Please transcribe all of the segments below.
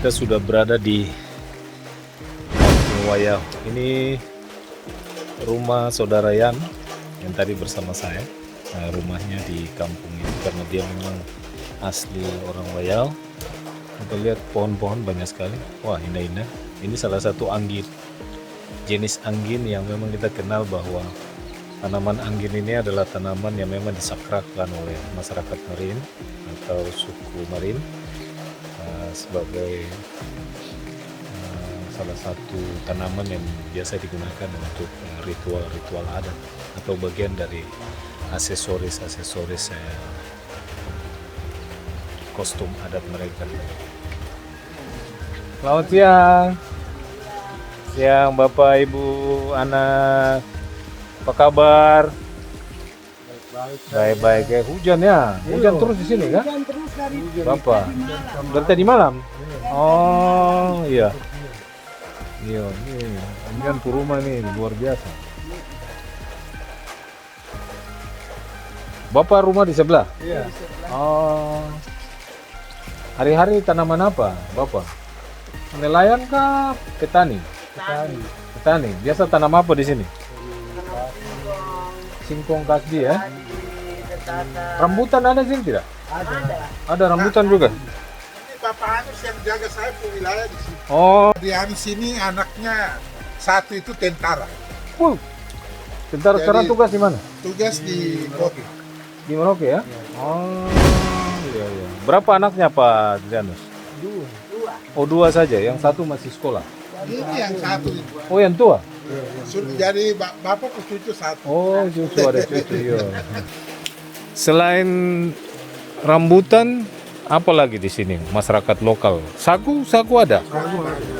Kita sudah berada di Kampung Wayau. Ini rumah saudara Yan yang tadi bersama saya. Nah, rumahnya di kampung ini karena dia memang asli orang Wayau. Kita lihat pohon-pohon banyak sekali. Wah, indah-indah. Ini salah satu angin, jenis angin yang memang kita kenal bahwa tanaman angin ini adalah tanaman yang memang disakralkan oleh masyarakat Marin atau suku Marin sebagai salah satu tanaman yang biasa digunakan untuk ritual-ritual adat atau bagian dari aksesoris kostum adat mereka. Selamat siang. Siang Bapak, Ibu, anak. Apa kabar? Baik-baik. Kayak hujan ya? Hujan terus di sini kan? Hujan terus dari Bapak. Dari tadi malam? Oh iya. Iya, ini hujan ke rumah nih luar biasa. Bapak rumah di sebelah? Iya. Oh. Hari-hari tanaman apa, Bapak? Nelayan kah? Petani? Petani. Biasa tanam apa di sini? Singkong kasbi ya? Rambutan ada sini tidak? Ada rambutan juga? Ini Bapak Hanus yang jaga saya ke wilayah di sini. Oh. Di Hanus ini anaknya satu itu tentara. Tentara sekarang tugas di mana? Tugas di Kopi. Di Merauke ya? Oh, iya. Berapa anaknya Pak Janus? Dua. Oh, dua saja. Yang satu masih sekolah. Ini yang satu itu. Oh, yang tua? Jadi Bapak cucu satu. Oh, cucu ada cucu. Iya. Selain rambutan, apa lagi di sini masyarakat lokal? Sagu ada?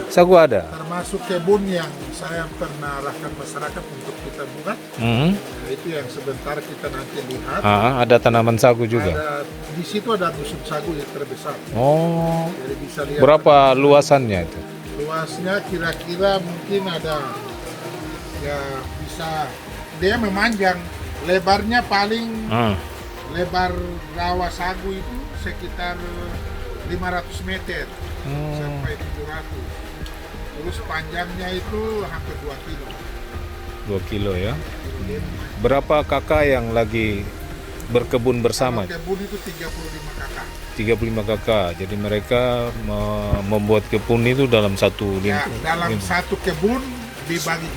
Sagu ada. Termasuk kebun yang saya pernah arahkan masyarakat untuk kita buat. Nah, itu yang sebentar kita nanti lihat. Ada tanaman sagu juga. Di situ ada dusun sagu yang terbesar. Oh. Jadi bisa lihat. Berapa luasannya itu? Luasnya kira-kira mungkin ada ya bisa dia memanjang, lebarnya paling lebar rawa sagu itu sekitar 500 meter sampai 700. Terus panjangnya itu hampir 2 kilo. 2 kilo ya. Berapa kakak yang lagi berkebun bersama? Kalau kebun itu 35 kakak. 35 kakak. Jadi mereka membuat kebun itu dalam satu Ya, dalam satu kebun dibagi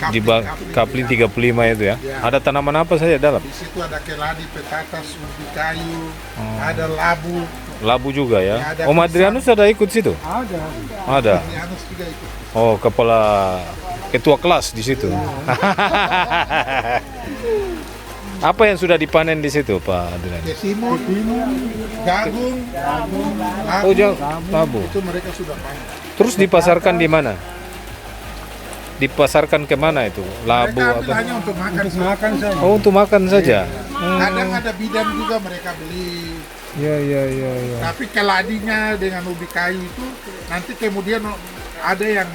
kapling 35 itu ya. Ada tanaman apa saja dalam? Di situ ada keladi, petatas, ubi kayu, ada labu. Labu juga ya. Ya, ada Om Adrianus ada ikut situ? Ada. Adrianus juga ikut. Oh, kepala ketua kelas di situ. Apa yang sudah dipanen di situ, Pak Adrianus? Ketimun, jagung, labu. Oh, labu. Itu mereka sudah panen. Terus dipasarkan di mana? Dipasarkan kemana itu? Labu Mereka ambil atau? hanya untuk makan saja. Oh, untuk makan saja. Kadang ada bidan juga mereka beli. Iya. Tapi keladinya dengan ubi kayu itu nanti kemudian ada yang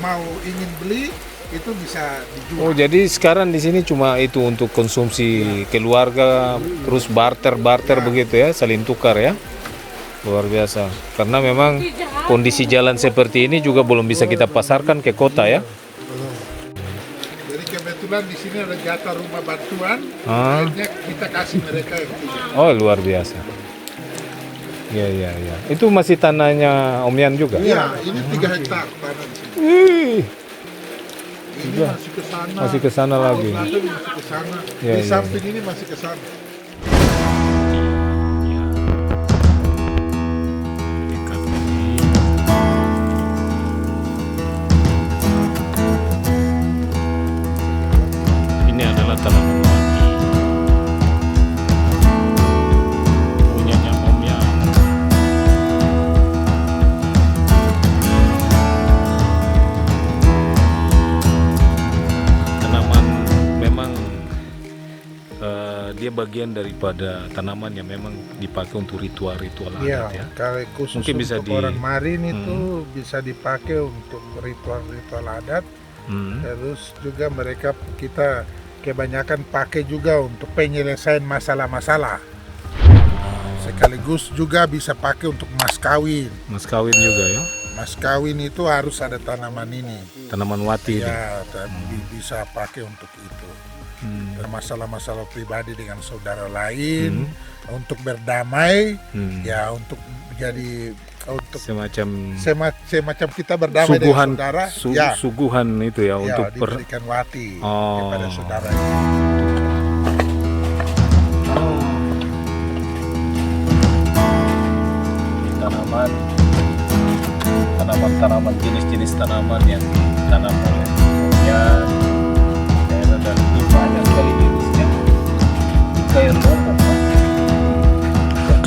mau ingin beli, itu bisa dijual. Oh, jadi sekarang di sini cuma itu untuk konsumsi keluarga, terus barter begitu ya, saling tukar ya. Luar biasa. Karena memang kondisi jalan seperti ini juga belum bisa kita pasarkan ke kota ya. Jadi kebetulan di sini ada jatah rumah bantuan, Ah. akhirnya kita kasih mereka yang punya. Oh, luar biasa. Ya. Itu masih tanahnya Om Yan juga? Iya, ini 3 hektar tanah di sini. Ih, Ini Iya. masih ke sana. masih ke sana lagi. Belakang masih ke sana. Iya, Di iya. samping ini masih ke sana. Ini adalah tanaman wati. Punyanya Om Yan. Tanaman memang dia bagian daripada tanaman yang memang dipakai untuk ritual-ritual Iya, adat ya. kalau khusus Mungkin bisa untuk di- orang Marin itu bisa dipakai untuk ritual-ritual adat. Hmm. Terus juga mereka kita kebanyakan pakai juga untuk penyelesaian masalah-masalah. Sekaligus juga bisa pakai untuk mas kawin. Mas kawin juga ya. Mas kawin itu harus ada tanaman ini. Tanaman wati ini. Ya, tapi bisa pakai untuk itu. Hmm. Dan masalah-masalah pribadi dengan saudara lain, untuk berdamai, ya untuk jadi untuk semacam kita berdamai Suguhan, dengan saudara, ya, suguhan itu ya, ya untuk diberikan wati Oh. kepada saudara. tanaman jenis-jenis tanaman yang ditanam oleh Yan daerah dan ini banyak sekali jenisnya kayak lombok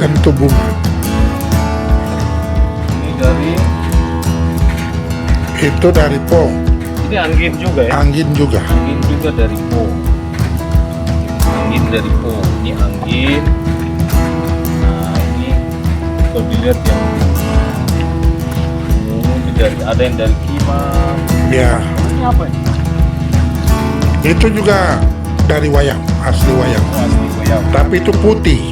Kan itu bunga. ini dari Itu dari po, ini angin juga ya angin juga. angin juga dari po angin dari po ini angin nah ini kalau dilihat yang ini dari ada yang dari kimam Ya, ini apa ini? itu juga dari wayang, asli wayang. Oh, asli goyang. Tapi itu putih,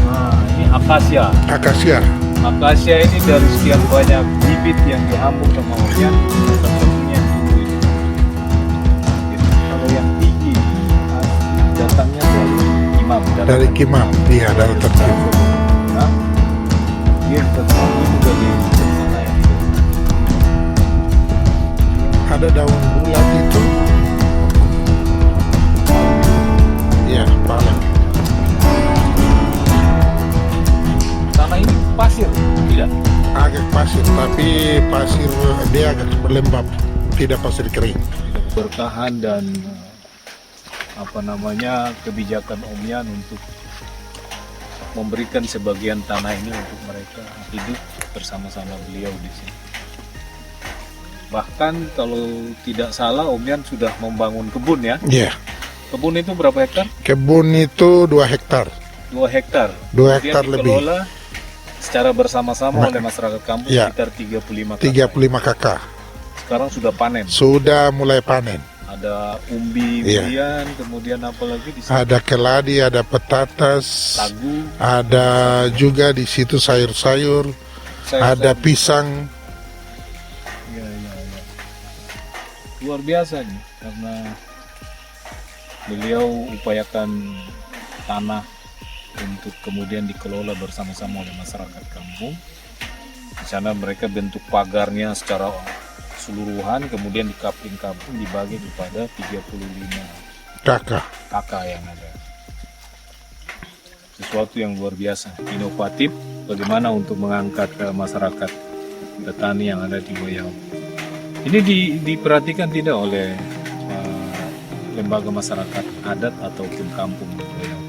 Nah, ini akasia. akasia. Akasia ini dari sekian banyak bibit yang dihambur sama Oryan, satu-satunya yang tumbuh ini. Jadi, kalau yang tinggi, datangnya dari imam. Dari kimam, iya dari terkimam. Nah, dia terkimam juga di sana yang itu. Ada daun bulat itu. Ya, paling. Tanah ini pasir, tidak? Agak pasir, tapi pasir dia agak berlembab, tidak pasir kering. Bertahan dan apa namanya kebijakan Om Yan untuk memberikan sebagian tanah ini untuk mereka hidup bersama-sama beliau di sini. Bahkan kalau tidak salah Om Yan sudah membangun kebun ya. Iya. Kebun itu berapa hektar? Kebun itu 2 hektar. 2 hektar. 2 Kemudian hektar lebih. dikelola secara bersama-sama Ma- oleh masyarakat kampung Ya. sekitar 35 kakak. 35 kakak. Sekarang sudah panen. Sudah mulai panen. Ada umbi, Iya. umbian, kemudian apa lagi di sini? Ada keladi, ada petatas, Sagu, ada juga di situ sayur-sayur, ada pisang. Ya. Luar biasa nih, karena beliau upayakan tanah untuk kemudian dikelola bersama-sama oleh masyarakat kampung. Di sana mereka bentuk pagarnya secara keseluruhan, kemudian di kampung dibagi kepada 35 Kakak. kakak yang ada. Sesuatu yang luar biasa, inovatif, bagaimana untuk mengangkat masyarakat petani yang ada di Goyau. Ini diperhatikan tidak oleh lembaga masyarakat adat ataupun kampung di Goyau?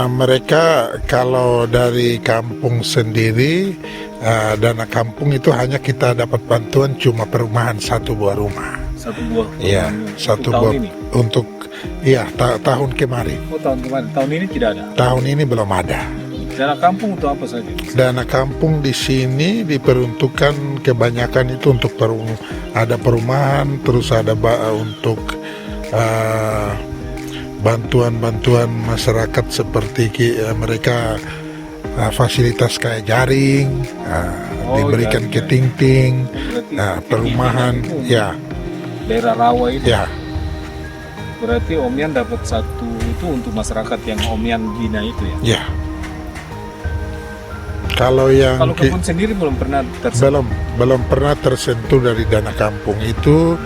Mereka kalau dari kampung sendiri, dana kampung itu hanya kita dapat bantuan cuma perumahan 1 buah rumah. Satu buah Iya, perumahan satu untuk tahun buah ini. untuk tahun kemarin. Oh, tahun kemarin. Tahun ini tidak ada. Tahun ini belum ada. Dana kampung untuk apa saja? Dana kampung di sini diperuntukkan kebanyakan itu untuk ada perumahan, terus ada untuk bantuan-bantuan masyarakat seperti mereka fasilitas kayak jaring, diberikan ke ting-ting, perumahan, ya. Daerah rawa itu. Ya, Berarti Om Yan dapat satu itu untuk masyarakat yang Om Yan bina itu ya? ya. Kalau yang Kalau kebun sendiri belum pernah tersentuh. belum pernah tersentuh dari dana kampung itu,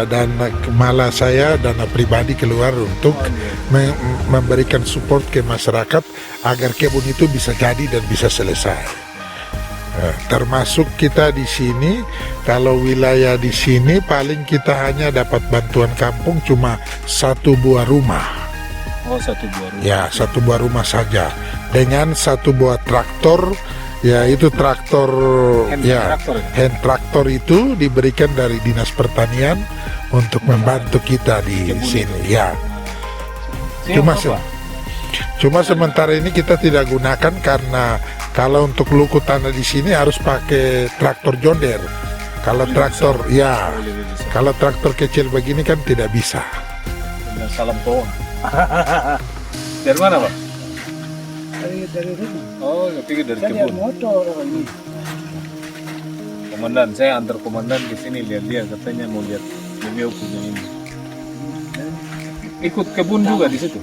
dan malah saya dana pribadi keluar untuk memberikan support ke masyarakat agar kebun itu bisa jadi dan bisa selesai. Termasuk kita di sini, kalau wilayah di sini paling kita hanya dapat bantuan kampung cuma 1 buah rumah. Oh, 1 buah rumah. Ya, 1 buah rumah saja dengan 1 buah traktor. Ya, itu traktor, hand traktor itu diberikan dari Dinas Pertanian untuk membantu kita di sini. Ya, cuma sementara ini kita tidak gunakan karena kalau untuk luku tanah di sini harus pakai traktor John Deere. Kalau traktor, kalau traktor kecil begini kan tidak bisa. Salam pohon. Dari mana, Pak? Dari rumah. Oh, saya pikir dari Saya lihat kebun. motor ini. Komandan, saya antar komandan ke sini lihat-lihat, katanya mau lihat beliau punya ini. Ikut kebun juga di situ.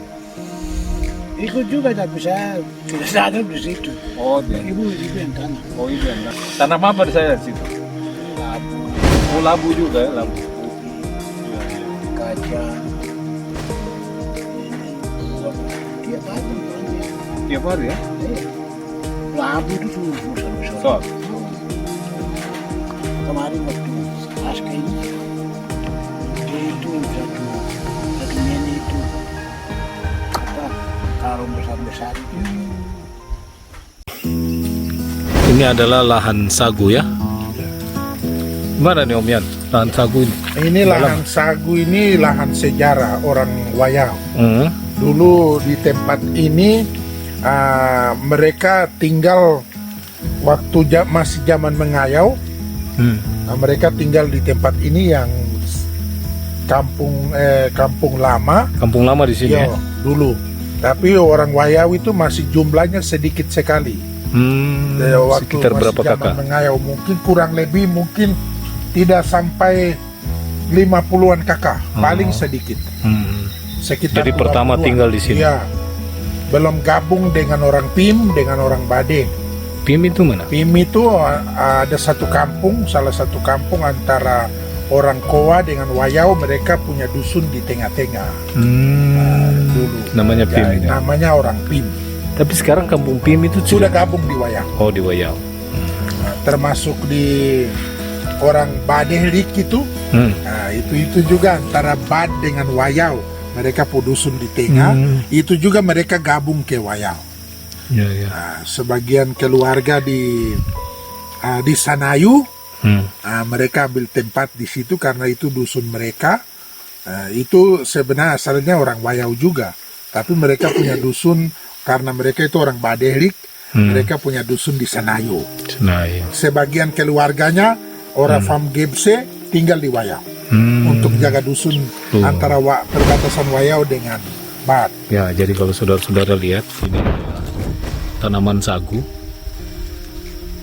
Ikut juga tapi saya tidak sadar di situ. Oh, dia. Ibu yang tanah. Oh, iya. Tanam apa saya di situ? Labu, Oh, labu juga ya, labu. kacang. Tiap hari banyak. Tiap hari ya? Labu itu sudah besar-besar. So, Kemarin waktu pasca ini, dia itu satu nenek itu apa karung besar-besar itu. ini adalah lahan sagu ya? Gimana nih Om Yan, lahan sagu ini? Ini lahan sagu, ini lahan sejarah orang Wayau. Hmm. Dulu di tempat ini mereka tinggal waktu masih zaman mengayau. Mereka tinggal di tempat ini yang kampung lama. Kampung lama di sini ya? Dulu. Tapi orang Wayau itu masih jumlahnya sedikit sekali. Waktu Sekitar masih berapa zaman kakak? mengayau mungkin kurang lebih mungkin tidak sampai 50-an kakak, paling sedikit. Sekitar Jadi pertama 20-an. tinggal di sini? Ya. Belum gabung dengan orang PIM, dengan orang Bade. PIM itu mana? PIM itu ada satu kampung, salah satu kampung antara orang Kowa dengan Wayau, mereka punya dusun di tengah-tengah. Dulu. Namanya PIM Ya, ini. namanya orang PIM. Tapi sekarang kampung PIM itu Sudah gabung di Wayau. Oh, di Wayau. Termasuk di orang Badehlik itu. Nah, itu juga antara Bad dengan Wayau. Mereka dusun di tengah. Itu juga mereka gabung ke Wayau. Ya, ya. Nah, sebagian keluarga di Sanayu, mereka ambil tempat di situ karena itu dusun mereka. Itu sebenarnya asalnya orang Wayau juga, tapi mereka punya dusun karena mereka itu orang Badehlik. Mereka punya dusun di Sanayu. Sebagian keluarganya orang Fam Gebse tinggal di Wayau untuk jaga dusun antara perbatasan Wayau dengan Bad. Ya, jadi kalau saudara-saudara lihat ini tanaman sagu.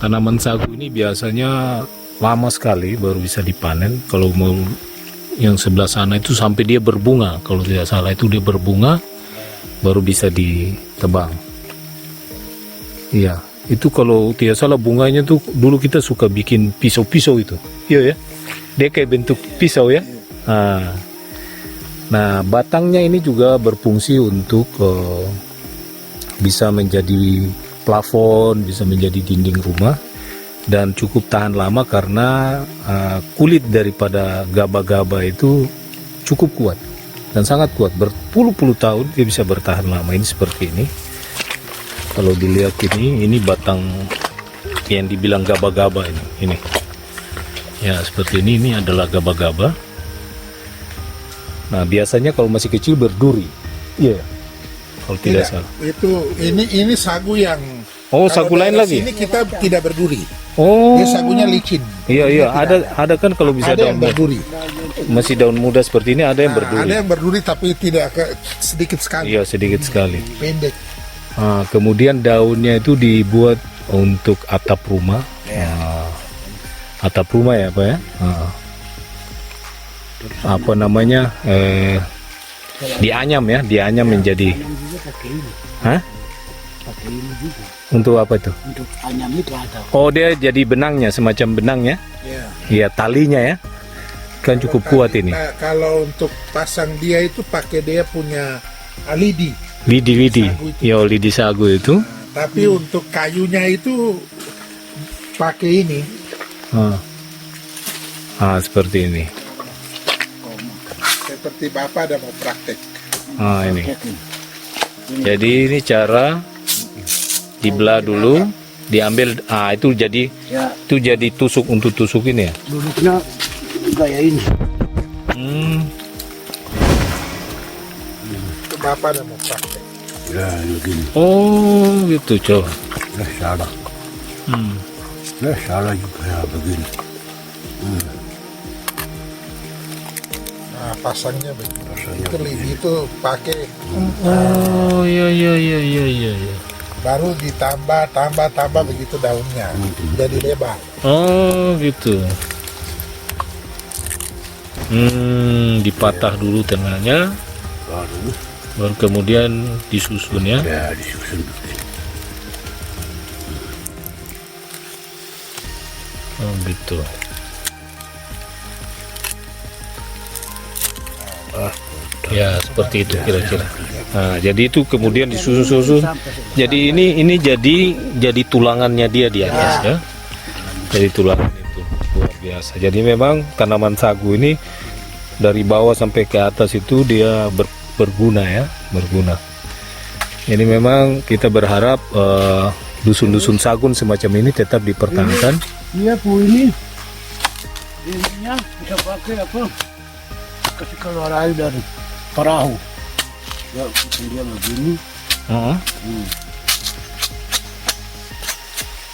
Tanaman sagu ini biasanya lama sekali baru bisa dipanen. Kalau mau yang sebelah sana itu sampai dia berbunga. Kalau tidak salah itu dia berbunga baru bisa ditebang. Iya, itu kalau tidak salah bunganya tuh dulu kita suka bikin pisau-pisau itu. Iya ya. Dia kayak bentuk pisau ya. Nah, batangnya ini juga berfungsi untuk bisa menjadi plafon, bisa menjadi dinding rumah, dan cukup tahan lama karena kulit daripada gaba-gaba itu cukup kuat dan sangat kuat, berpuluh-puluh tahun dia bisa bertahan lama. Ini seperti ini. Kalau dilihat ini batang yang dibilang gaba-gaba ini. Ya, seperti ini adalah gaba-gaba. Nah, biasanya kalau masih kecil berduri. Iya. kalau tidak salah. Itu ini sagu yang Oh, kalau sagu lain daerah lagi? Sini kita tidak berduri. Oh. Dia sagunya licin. Iya, Dia ada kan kalau bisa ada daun yang muda. berduri. Masih daun muda seperti ini ada yang Nah, berduri. ada yang berduri tapi tidak sedikit sekali. Iya, sedikit sekali. Pendek. Kemudian daunnya itu dibuat untuk atap rumah. Atap rumah ya, Pak ya? Apa namanya? Dianyam ya, dianyam menjadi. Juga pakai ini. Hah? Pakai ini juga. Untuk apa itu? Untuk anyam itu ada. Oh, dia jadi benangnya, semacam benangnya. Ya. Iya, talinya ya. Kan cukup kuat ini. Nah, kalau untuk pasang dia itu pakai dia punya lidi. Lidi. Sagu itu. Yo, lidi sagu itu. Tapi untuk kayunya itu pakai ini. Seperti ini. Seperti Bapak ada mau praktek. Ini. Jadi ini cara dibelah dulu, diambil. Ya, Itu jadi tusuk untuk tusuk ini ya. duduknya kayak ini. Itu Bapak ada mau praktek. Ya, begini. Oh, gitu, coba. Ya, salah. Ya, salah juga ya, begini. Nah, pasangnya begitu. Itu lidi itu pakai Oh, iya. baru tambah begitu daunnya. Jadi lebar. Oh, gitu. Dipatah dulu tengahnya, baru kemudian disusun ya. Ya, disusun begini. Oh, gitu. Ya, seperti itu kira-kira. Nah, jadi itu kemudian disusun-susun. Jadi ini jadi tulangannya dia di atas ya. Jadi tulangan itu luar biasa. Jadi memang tanaman sagu ini dari bawah sampai ke atas itu dia berguna ya, berguna. Ini memang kita berharap dusun-dusun sagun semacam ini tetap dipertahankan. Dia ini ininya bisa pakai apa? Kasih keluar air dari perahu. Ya, dia begini.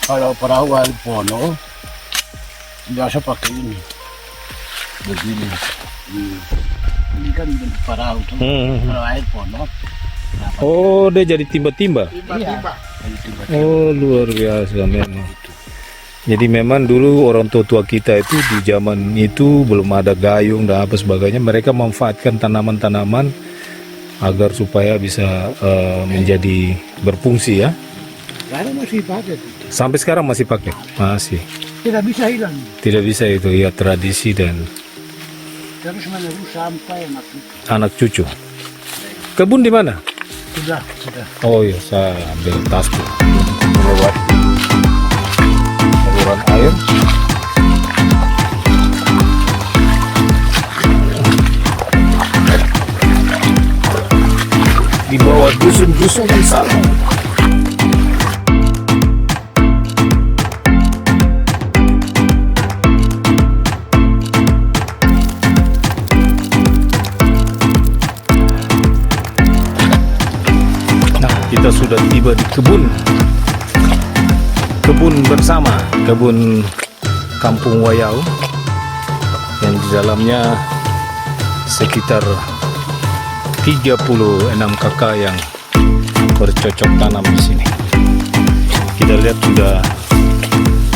Kalau perahu air pono biasa pakai ini. Begini. Ini kan bentuk perahu tuh. Kalau air pono. Oh, dia jadi timba-timba. Tiba-tiba. Oh, luar biasa memang. Jadi memang dulu orang tua kita itu di zaman itu belum ada gayung dan apa sebagainya. Mereka memanfaatkan tanaman-tanaman agar supaya bisa menjadi berfungsi ya. Sekarang masih pakai. Sampai sekarang masih pakai, masih. Tidak bisa hilang. Tidak bisa itu ya, tradisi dan Terus menerus sampai anak cucu. Kebun di mana? sudah. Oh iya, saya ambil tas dulu. Melewati saluran air. Di bawah dusun-dusun di sana. Kita sudah tiba di kebun bersama, kebun Kampung Wayau yang di dalamnya sekitar 36 kakak yang bercocok tanam di sini. Kita lihat sudah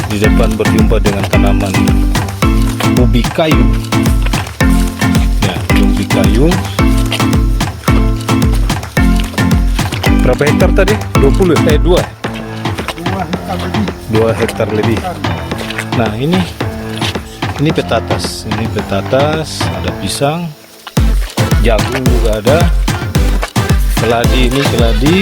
di depan berjumpa dengan tanaman ubi kayu. Ya, ubi kayu. Berapa hektar tadi? 2 hektar lebih. Nah, ini petatas. Ini petatas, ada pisang, jagung juga ada. Keladi. Ini petatas.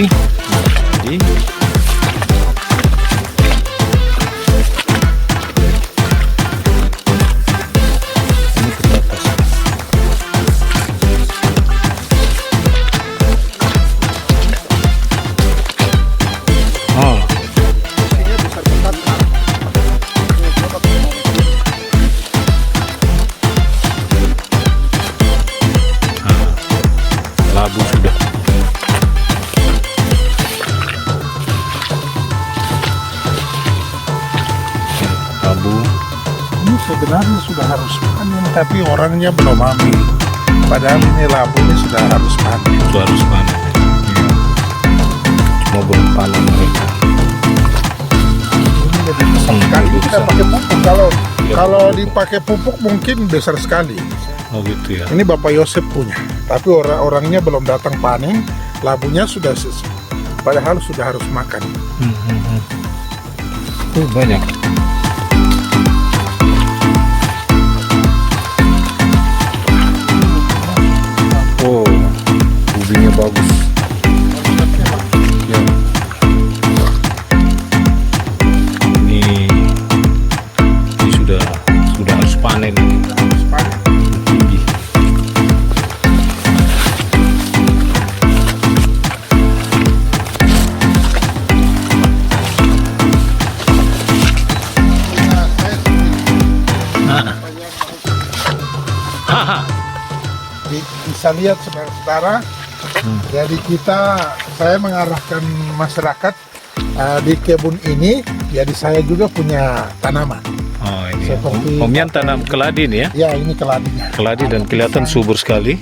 Labu sudah. sebenarnya sudah harus panen, tapi orangnya belum ambil. Padahal ini labunya sudah harus panen. Itu harus panen. Iya. Cuma belum panen mereka. Ini lebih besar sekali. Ini tidak pakai pupuk. Kalau dipakai pupuk mungkin besar sekali. Oh gitu ya. Ini Bapak Yosep punya, tapi orangnya belum datang panen. Labunya sudah padahal sudah harus makan. Banyak. Oh, ubinya bagus. Ya. Ini sudah harus panen. Tinggi. Bisa lihat saudara-saudara. Jadi saya mengarahkan masyarakat di kebun ini. Jadi saya juga punya tanaman. Oh ini. Seperti Om Yan tanam keladi nih ya? Ya, ini keladinya. Keladi dan kelihatan subur sekali.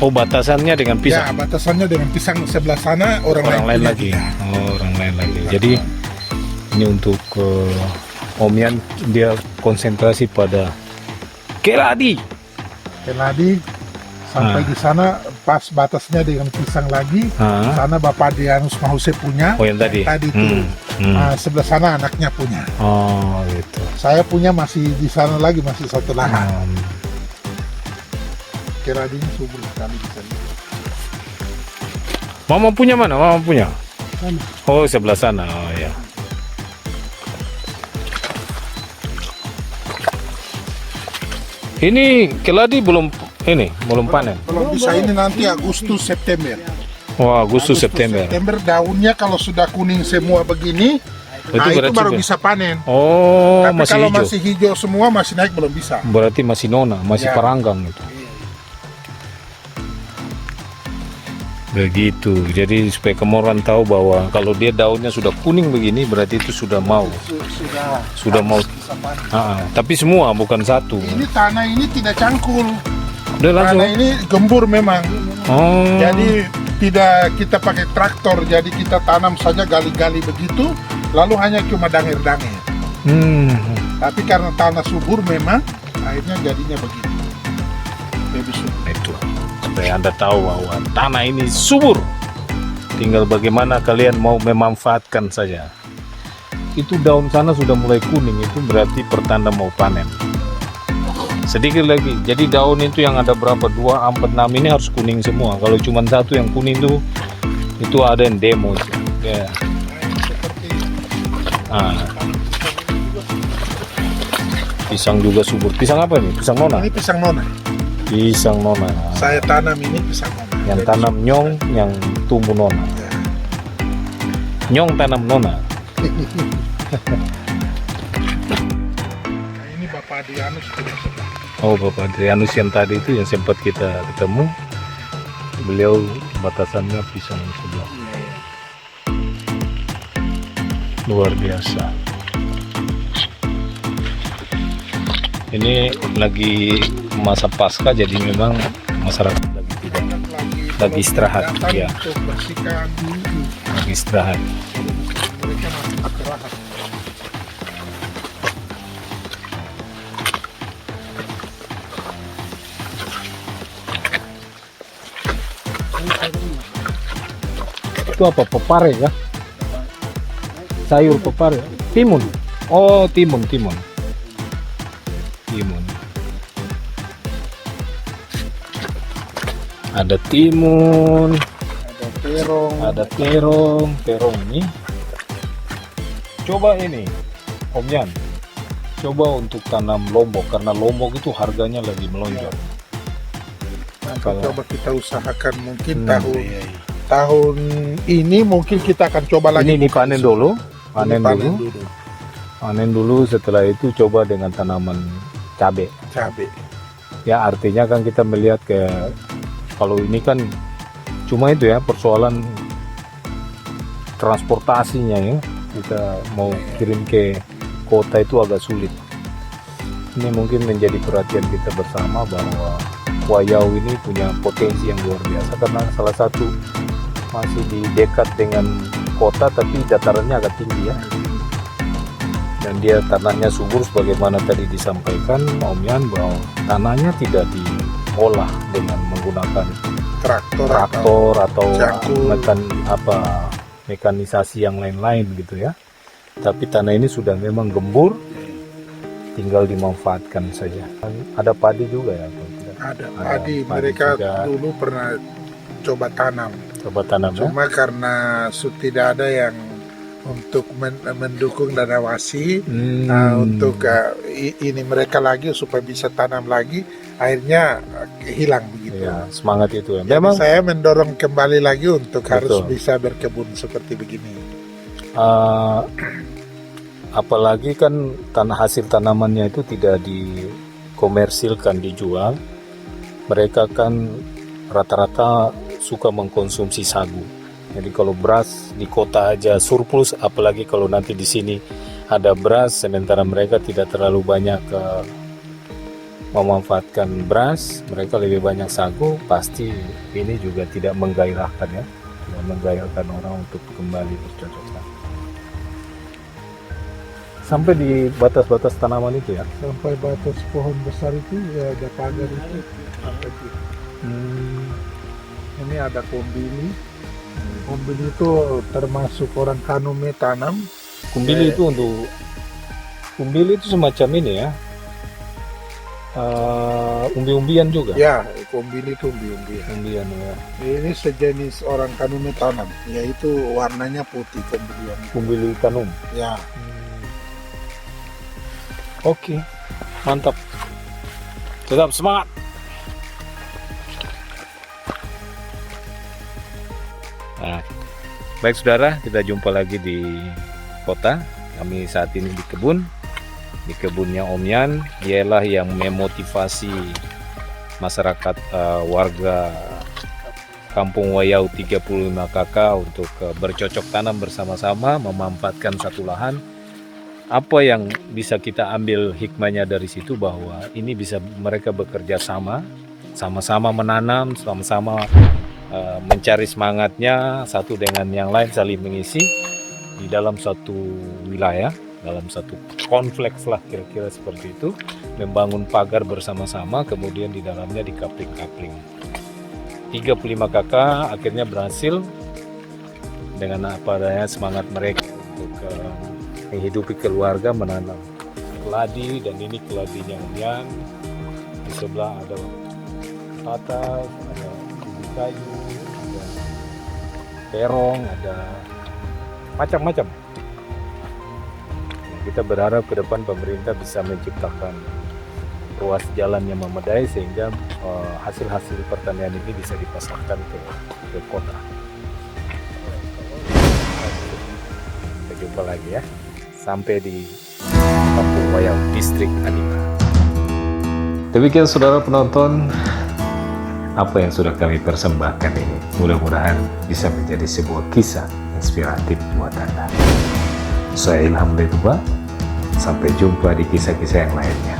Oh, batasannya dengan Ya, pisang. batasannya dengan pisang sebelah sana orang Orang lain punya lagi. juga. Oh, orang lain lagi. Jadi ini untuk Om Yan, dia konsentrasi pada keladi. Keladi sampai di sana pas batasnya dengan pisang lagi. Sana Bapak Dianus Mahuse punya. Oh, yang tadi. Itu sebelah sana anaknya punya. Oh, gitu. Saya punya masih di sana lagi, masih satu lahan. Keladinya subur sekali di sana. Mama punya mana? Mama punya? Oh, sebelah sana. Oh, ya. Ini keladi belum panen. Belum bisa, ini nanti Agustus September. Wah, Agustus September. Daunnya kalau sudah kuning semua begini, itu baru bisa panen. Oh, Tapi masih kalau hijau. masih hijau semua masih naik belum bisa. Berarti masih nona, masih Ya. peranggang itu. Begitu. Jadi supaya kamu orang tahu bahwa kalau dia daunnya sudah kuning begini, berarti itu sudah mau. Sudah mau. Bisa panen. Tapi semua, bukan satu. Ini tanah ini tidak cangkul. Udah langsung. Tanah ini gembur memang. Oh. Jadi tidak kita pakai traktor, jadi kita tanam saja gali-gali begitu, lalu hanya cuma dangir-dangir. Tapi karena tanah subur memang, akhirnya jadinya begitu. Lebih subur. Itu. Supaya Anda tahu bahwa tanah ini subur. Tinggal bagaimana kalian mau memanfaatkan saja. Itu daun sana sudah mulai kuning, itu berarti pertanda mau panen. Sedikit lagi, jadi daun itu yang ada berapa? 2, 4, 6 ini harus kuning semua. Kalau cuma satu yang kuning itu ada yang demo itu. Ya. Seperti Pisang juga subur. Pisang apa nih? Pisang nona? ini pisang nona. Pisang nona. Saya tanam ini pisang nona. Yang tanam nyong, yang tumbuh nona. Ya. Nyong tanam nona. Nah, ini Bapak Dianus punya sebelah. Oh, Bapak Adrianus yang tadi itu yang sempat kita ketemu, beliau batasannya pisang sebelah. Luar biasa. Ini lagi masa pasca, jadi memang masyarakat lagi istirahat, ya. Untuk bersihkan dulu. Lagi istirahat. Mereka masih istirahat. Itu apa? Pepare ya? Sayur pepare. Timun. Oh, timun. Ada timun, ada terong ini. Coba ini, Om Yan. Coba untuk tanam lombok, karena lombok itu harganya lagi melonjak. Coba kita usahakan mungkin tahun ini mungkin kita akan coba lagi. Ini dipanen dulu, dulu. panen dulu. Setelah itu coba dengan tanaman cabai. Ya, artinya kan kita melihat kalau ini kan cuma itu ya, persoalan transportasinya ya. Kita mau kirim ke kota itu agak sulit. Ini mungkin menjadi perhatian kita bersama bahwa Wayau ini punya potensi yang luar biasa karena salah satu masih di dekat dengan kota tapi datarannya agak tinggi ya. Dan dia tanahnya subur sebagaimana tadi disampaikan Om Yan bahwa tanahnya tidak diolah dengan menggunakan traktor atau mekanisasi yang lain-lain gitu ya. Tapi tanah ini sudah memang gembur, tinggal dimanfaatkan saja. Ada padi juga ya? Ada padi, mereka juga dulu pernah coba tanam. Cuma karena tidak ada yang untuk mendukung dana wasi untuk ini mereka lagi supaya bisa tanam lagi, akhirnya hilang begitu. Ya, semangat itu ya. Memang saya mendorong kembali lagi untuk harus bisa berkebun seperti begini. Apalagi kan hasil tanamannya itu tidak dikomersilkan, dijual. Mereka kan rata-rata suka mengkonsumsi sagu. Jadi kalau beras di kota aja surplus, apalagi kalau nanti di sini ada beras, sementara mereka tidak terlalu banyak memanfaatkan beras, mereka lebih banyak sagu, pasti ini juga tidak menggairahkan ya, tidak menggairahkan orang untuk kembali bercocok tanam. Sampai di batas-batas tanaman itu ya? Sampai batas pohon besar itu ya ada pagar itu. Ini ada kombili. Kombili itu termasuk orang Kanume tanam. Kumbili itu kumbili itu semacam ini ya, umbi-umbian juga. Ya, kombili itu umbi-umbian. Umbian ya. Ini sejenis orang Kanume tanam, yaitu warnanya putih kombilian. Kumbili kanum. Ya. Oke, mantap. Tetap semangat. Nah, baik saudara, kita jumpa lagi di kota. Kami saat ini di kebunnya Om Yan. Dialah yang memotivasi masyarakat warga Kampung Wayau 35 KK untuk bercocok tanam bersama-sama, memanfaatkan satu lahan. Apa yang bisa kita ambil hikmahnya dari situ bahwa ini bisa mereka bekerja sama-sama menanam, sama-sama mencari semangatnya satu dengan yang lain, saling mengisi di dalam satu wilayah, dalam satu kompleks lah kira-kira seperti itu, membangun pagar bersama-sama, kemudian di dalamnya dikapling-kapling. 35 KK akhirnya berhasil dengan apa adanya semangat mereka untuk menghidupi keluarga, menanam keladi, dan ini keladinya Om Yan. Di sebelah ada patas, ada kayu, ada terong, ada macam-macam. Kita berharap ke depan pemerintah bisa menciptakan ruas jalan yang memadai sehingga hasil-hasil pertanian ini bisa dipasarkan ke kota. Kita jumpa lagi ya. Sampai di Kampung Wayau, Distrik Anima. Demikian saudara penonton, apa yang sudah kami persembahkan ini mudah-mudahan bisa menjadi sebuah kisah inspiratif buat Anda. Saya Ilham Letuba, sampai jumpa di kisah-kisah yang lainnya.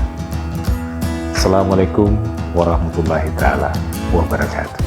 Assalamualaikum warahmatullahi taala wabarakatuh.